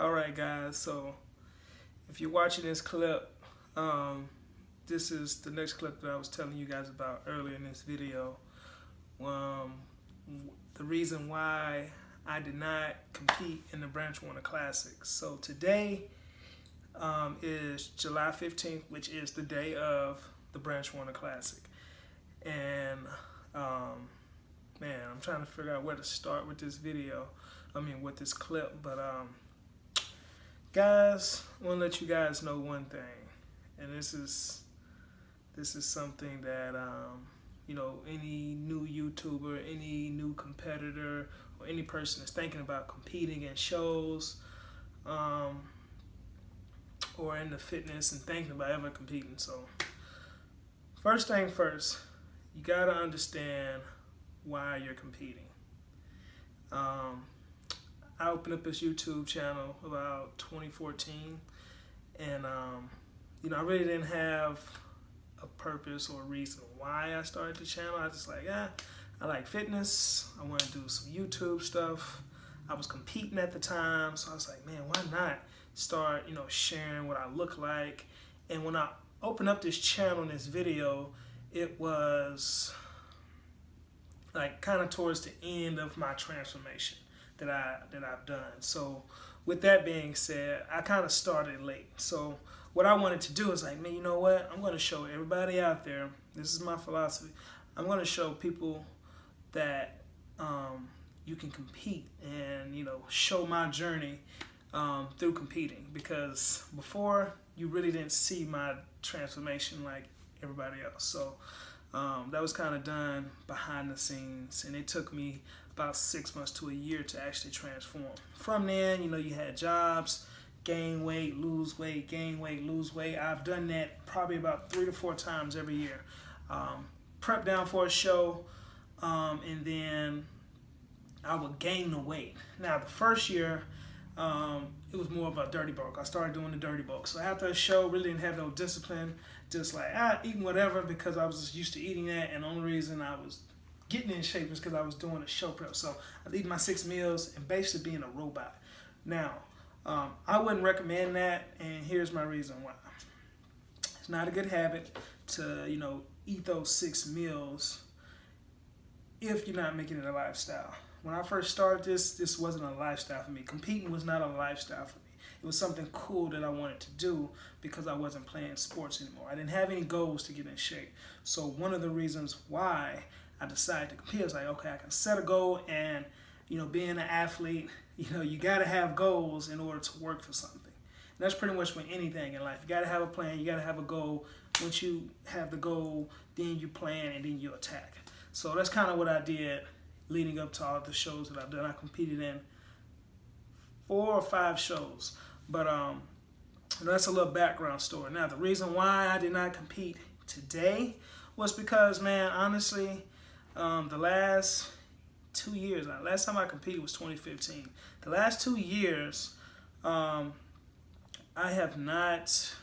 Alright guys, so if you're watching this clip, this is the next clip that I was telling you guys about earlier in this video. The reason why I did not compete in the Branch Warner Classic. So today is July 15th, which is the day of the Branch Warner Classic. And man, I'm trying to figure out where to start with this video. With this clip, but guys, I want to let you guys know one thing, and this is something that any new YouTuber, any new competitor, or any person that's thinking about competing in shows, or in the fitness and thinking about ever competing. So first thing first, you gotta understand why you're competing. I opened up this YouTube channel about 2014, and I really didn't have a purpose or a reason why I started the channel. I was just like, I like fitness. I want to do some YouTube stuff. I was competing at the time, so I was like, man, why not start, sharing what I look like? And when I opened up this channel in this video, it was like kind of towards the end of my transformation that I've done. So with that being said, I kind of started late. So what I wanted to do is like, man, you know what? I'm going to show everybody out there. This is my philosophy. I'm going to show people that you can compete and show my journey through competing, because before you really didn't see my transformation like everybody else. So that was kind of done behind the scenes, and it took me about 6 months to a year to actually transform. From then, you had jobs, gain weight, lose weight, gain weight, lose weight. I've done that probably about 3 to 4 times every year. Prep down for a show, and then I would gain the weight. Now, the first year, it was more of a dirty bulk. I started doing the dirty bulk. So after a show, really didn't have no discipline, just like eating whatever, because I was just used to eating that, and the only reason I was getting in shape was because I was doing a show prep. So I'd eat my 6 meals and basically being a robot. Now, I wouldn't recommend that, and here's my reason why. It's not a good habit to, eat those 6 meals if you're not making it a lifestyle. When I first started this wasn't a lifestyle for me. Competing was not a lifestyle for me. It was something cool that I wanted to do because I wasn't playing sports anymore. I didn't have any goals to get in shape. So one of the reasons why I decided to compete, I was like, okay, I can set a goal, and being an athlete, you gotta have goals in order to work for something. And that's pretty much with anything in life. You gotta have a plan, you gotta have a goal. Once you have the goal, then you plan, and then you attack. So that's kind of what I did leading up to all the shows that I've done. I competed in 4 or 5 shows. But that's a little background story. Now, the reason why I did not compete today was because, man, honestly, the last 2 years, last time I competed was 2015. The last 2 years, I have not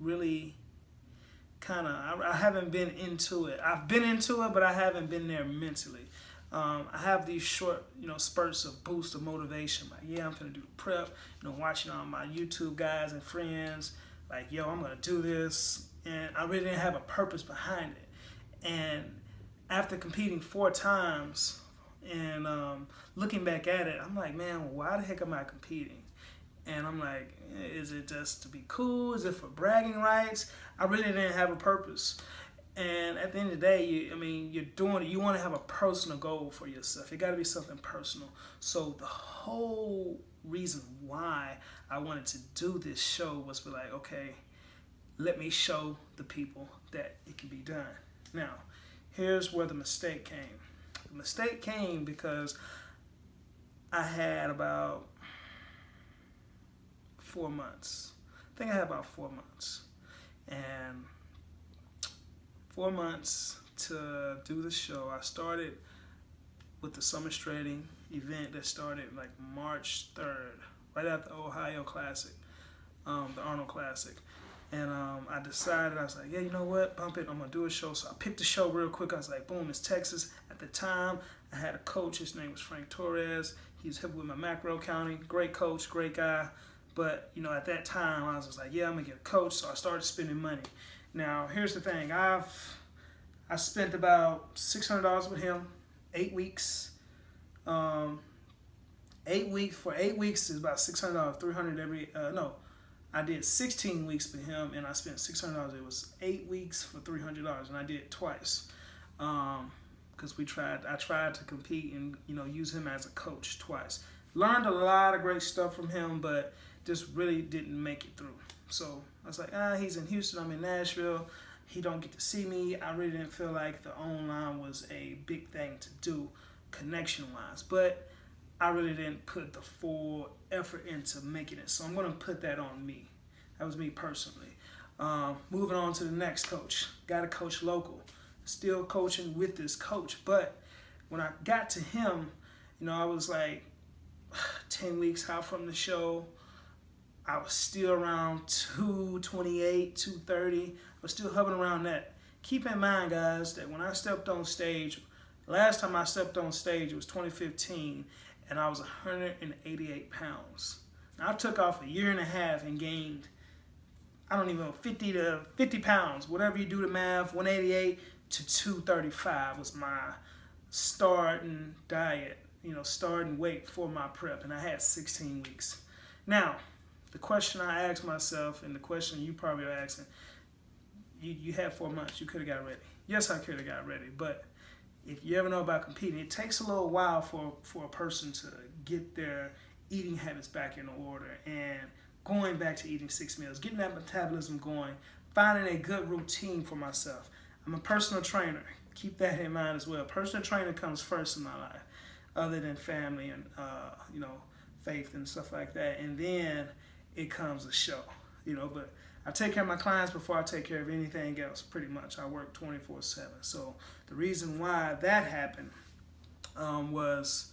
really I haven't been into it. I've been into it, but I haven't been there mentally. I have these short, spurts of boost of motivation. Like, yeah, I'm gonna do the prep. Watching all my YouTube guys and friends. Like, yo, I'm gonna do this, and I really didn't have a purpose behind it. And after competing 4 times and looking back at it, I'm like, man, why the heck am I competing? And I'm like, is it just to be cool? Is it for bragging rights? I really didn't have a purpose. And at the end of the day, you're doing it. You want to have a personal goal for yourself. It got to be something personal. So the whole reason why I wanted to do this show was to be like, okay, let me show the people that it can be done. Now, here's where the mistake came. The mistake came because I had about 4 months. I think I had about 4 months. And 4 months to do the show. I started with the Summer Trading event that started like March 3rd, right after the Ohio Classic, the Arnold Classic. And I decided, I was like, yeah, you know what, bump it, I'm going to do a show. So I picked the show real quick. I was like, boom, it's Texas. At the time, I had a coach, his name was Frank Torres. He was helping with my macro accounting. Great coach, great guy. But, at that time, I was just like, yeah, I'm going to get a coach. So I started spending money. Now, here's the thing. I spent about $600 with him, 8 weeks. 8 weeks, for 8 weeks is about $600, 300 every, no. I did 16 weeks with him, and I spent $600. It was 8 weeks for $300, and I did it twice. Because I tried to compete and use him as a coach twice. Learned a lot of great stuff from him, but just really didn't make it through. So I was like, he's in Houston, I'm in Nashville. He don't get to see me. I really didn't feel like the online was a big thing to do connection-wise, but I really didn't put the full effort into making it. So I'm going to put that on me. That was me personally. Moving on to the next coach. Got a coach local. Still coaching with this coach. But when I got to him, I was like 10 weeks out from the show. I was still around 228, 230. I was still hovering around that. Keep in mind, guys, that when I stepped on stage, last time I stepped on stage, it was 2015, and I was 188 pounds. Now, I took off a year and a half and gained, 50 to 50 pounds. Whatever you do the math, 188 to 235 was my starting diet, starting weight for my prep, and I had 16 weeks. Now, the question I asked myself, and the question you probably are asking, you had 4 months, you could have got ready. Yes, I could have got ready, but if you ever know about competing, it takes a little while for a person to get their eating habits back in order and going back to eating 6 meals, getting that metabolism going, finding a good routine for myself. I'm a personal trainer. Keep that in mind as well. Personal training comes first in my life, other than family and faith and stuff like that. And then it comes a show, but I take care of my clients before I take care of anything else, pretty much. I work 24/7. So the reason why that happened was,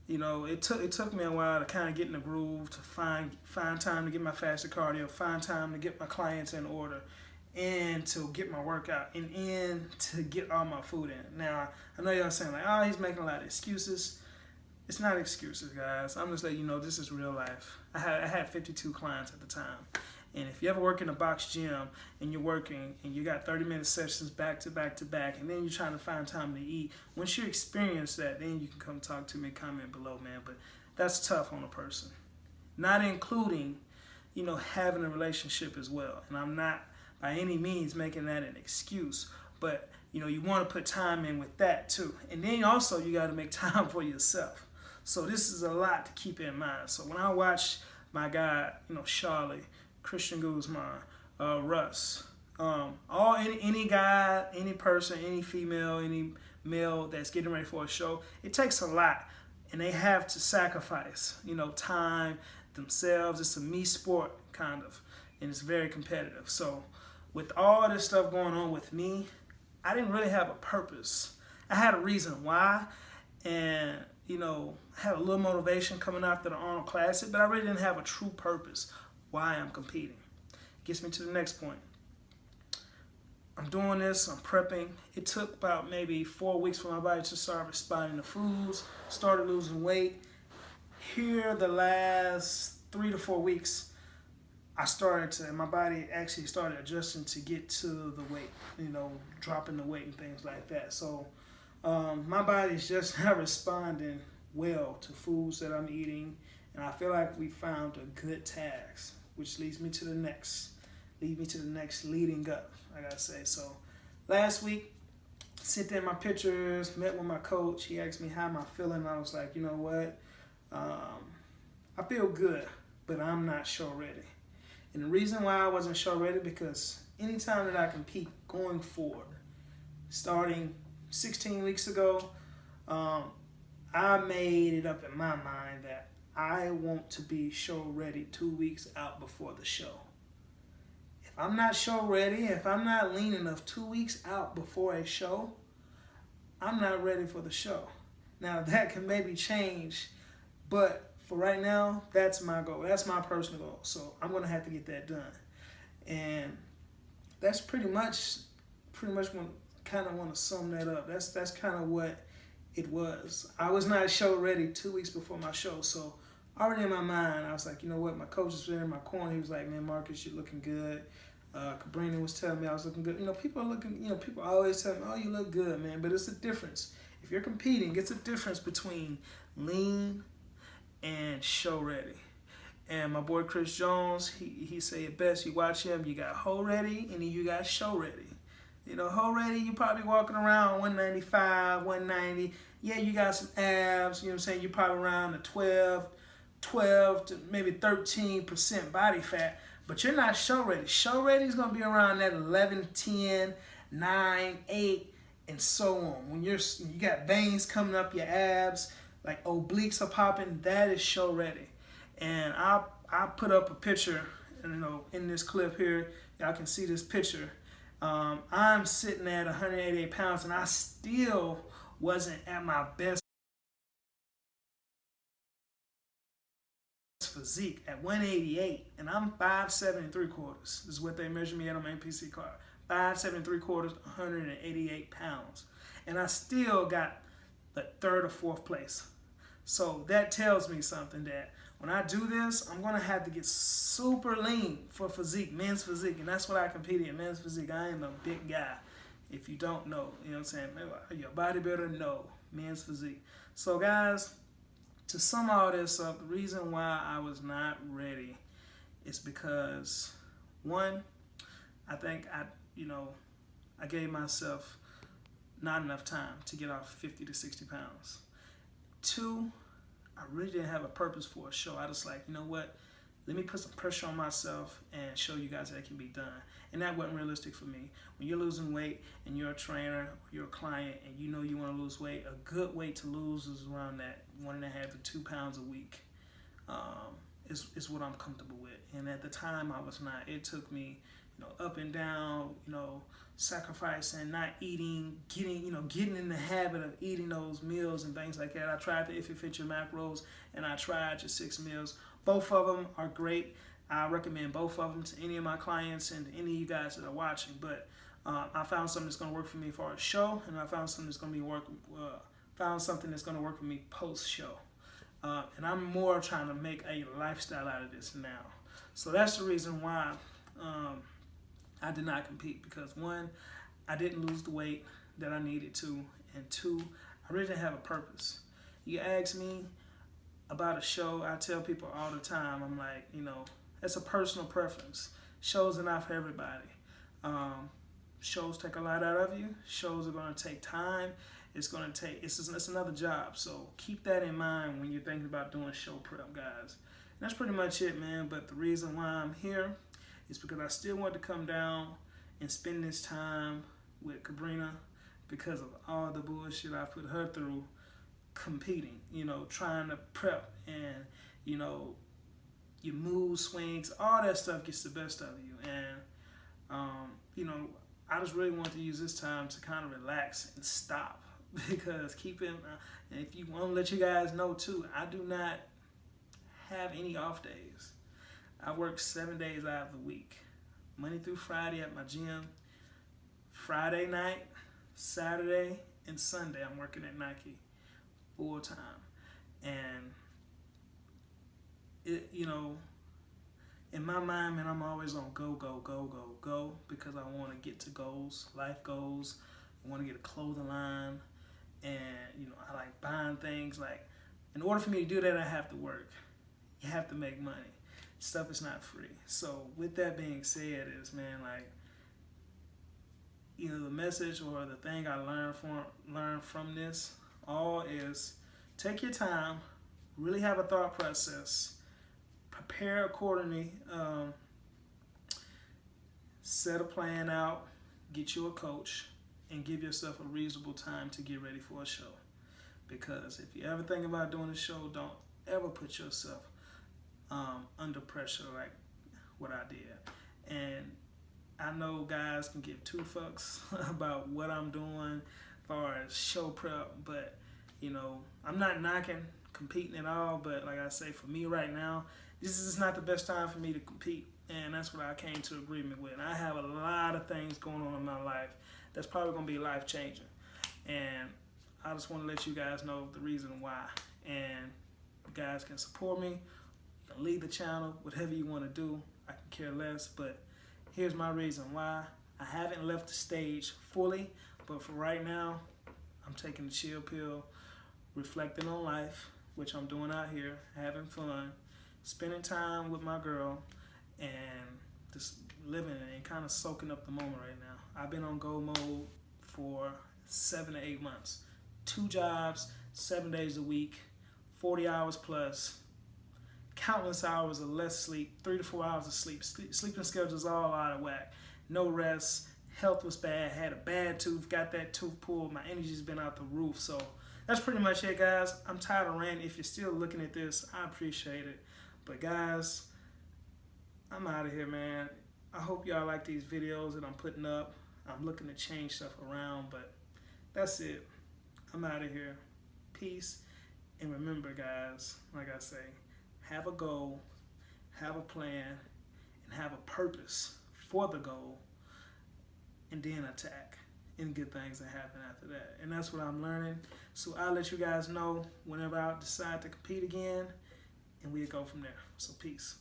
it took me a while to kind of get in the groove, to find time to get my fasted cardio, find time to get my clients in order, and to get my workout, and to get all my food in. Now, I know y'all saying like, he's making a lot of excuses. It's not excuses, guys. I'm just letting you know this is real life. I had 52 clients at the time. And if you ever work in a box gym and you're working and you got 30-minute sessions back to back to back, and then you're trying to find time to eat, once you experience that, then you can come talk to me, comment below, man. But that's tough on a person. Not including, having a relationship as well. And I'm not by any means making that an excuse, but you want to put time in with that too. And then also you got to make time for yourself. So this is a lot to keep in mind. So when I watch my guy, Charlie, Christian Guzman, Russ, any guy, any person, any female, any male that's getting ready for a show, it takes a lot, and they have to sacrifice, time, themselves. It's a me sport kind of, and it's very competitive. So with all this stuff going on with me, I didn't really have a purpose. I had a reason why, and I had a little motivation coming after the Arnold Classic, but I really didn't have a true purpose why I'm competing. Gets me to the next point. I'm doing this, I'm prepping. It took about maybe 4 weeks for my body to start responding to foods, started losing weight. Here, the last 3 to 4 weeks, my body actually started adjusting to get to the weight, dropping the weight and things like that. So my body's just not responding well to foods that I'm eating, and I feel like we found a good task, which leads me to the next leading up, I gotta say. So last week, sent in my pictures, met with my coach. He asked me how am I feeling, and I was like, you know what, I feel good, but I'm not show ready. And the reason why I wasn't show ready, because anytime that I compete going forward, starting 16 weeks ago, I made it up in my mind that I want to be show ready 2 weeks out before the show. If I'm not show ready, if I'm not lean enough 2 weeks out before a show, I'm not ready for the show. Now that can maybe change, but for right now, that's my goal. That's my personal goal. So I'm gonna have to get that done. And that's pretty much kind of want to sum that up. That's kind of what It was. I was not show ready 2 weeks before my show, so already in my mind, I was like, you know what? My coach was in my corner. He was like, man, Marcus, you're looking good. Cabrini was telling me I was looking good. You know, people are looking. You know, people always tell me, oh, you look good, man. But it's a difference. If you're competing, it's a difference between lean and show ready. And my boy Chris Jones, he said it best. You watch him, you got hoe ready, and then you got show ready. You know, hoe ready, you probably walking around 195, 190. Yeah, you got some abs, you know what I'm saying? You're probably around the 12 to maybe 13% body fat, but you're not show ready. Show ready is going to be around that 11, 10, 9, 8, and so on. When you got veins coming up your abs, like obliques are popping, that is show ready. And I put up a picture, you know, in this clip here. Y'all can see this picture. I'm sitting at 188 pounds, and I still wasn't at my best physique at 188, and I'm 5'7" 3/4. This is what they measure me at on my NPC card. 5'7" 3/4, 188 pounds, and I still got the third or fourth place. So that tells me something, that when I do this, I'm gonna have to get super lean for physique, men's physique, and that's what I compete in, men's physique. I am a big guy. If you don't know, you know what I'm saying? You're a bodybuilder, no, men's physique. So guys, to sum all this up, the reason why I was not ready is because, one, I think I gave myself not enough time to get off 50 to 60 pounds. Two, I really didn't have a purpose for a show. I just like, you know what? Let me put some pressure on myself and show you guys that it can be done. And that wasn't realistic for me. When you're losing weight and you're a trainer or you're a client and you know you want to lose weight, a good weight to lose is around that 1.5 to 2 pounds a week. Is what I'm comfortable with. And at the time I was not. It took me, up and down, sacrificing, not eating, getting in the habit of eating those meals and things like that. I tried the If It Fit Your Macros, and I tried your 6 meals. Both of them are great. I recommend both of them to any of my clients and any of you guys that are watching. But I found something that's going to work for me for a show, and I found something that's going to work for me post show. And I'm more trying to make a lifestyle out of this now. So that's the reason why I did not compete, because one, I didn't lose the weight that I needed to, and two, I really didn't have a purpose. You ask me about a show, I tell people all the time, I'm like, it's a personal preference. Shows are not for everybody. Shows take a lot out of you. Shows are going to take time. It's another job. So keep that in mind when you're thinking about doing show prep, guys. And that's pretty much it, man. But the reason why I'm here is because I still want to come down and spend this time with Cabrina, because of all the bullshit I put her through competing, trying to prep, and, your mood swings, all that stuff gets the best of you. And, I just really want to use this time to kind of relax and stop, because and if you want to let you guys know too, I do not have any off days. I work 7 days out of the week, Monday through Friday at my gym. Friday night, Saturday, and Sunday I'm working at Nike full time. And it, in my mind, man, I'm always on go, because I want to get to goals, life goals. I want to get a clothing line, and I like buying things. Like, in order for me to do that, I have to work. You have to make money. Stuff is not free. So with that being said, is, man, like, the message or the thing I learned from this all is, take your time, really have a thought process, prepare accordingly, set a plan out, get you a coach, and give yourself a reasonable time to get ready for a show. Because if you ever think about doing a show, don't ever put yourself under pressure like what I did. And I know guys can give two fucks about what I'm doing as far as show prep, but I'm not knocking competing at all. But like I say, for me right now, this is not the best time for me to compete, and that's what I came to agreement with. And I have a lot of things going on in my life that's probably going to be life changing, and I just want to let you guys know the reason why. And you guys can support me. You can lead the channel, whatever you want to do. I can care less. But here's my reason why. I haven't left the stage fully, but for right now, I'm taking the chill pill, reflecting on life, which I'm doing out here, having fun, spending time with my girl, and just living and kind of soaking up the moment right now. I've been on go mode for 7 to 8 months. 2 jobs, 7 days a week, 40 hours plus, countless hours of less sleep, 3 to 4 hours of sleep. Sleeping schedule's all out of whack. No rest, health was bad, had a bad tooth, got that tooth pulled, my energy's been out the roof. So that's pretty much it, guys. I'm tired of ranting. If you're still looking at this, I appreciate it. But guys, I'm out of here, man. I hope y'all like these videos that I'm putting up. I'm looking to change stuff around, but that's it. I'm out of here. Peace. And remember, guys, like I say, have a goal, have a plan, and have a purpose for the goal, and then attack, and good things that happen after that. And that's what I'm learning. So I'll let you guys know whenever I decide to compete again, and we'll go from there. So peace.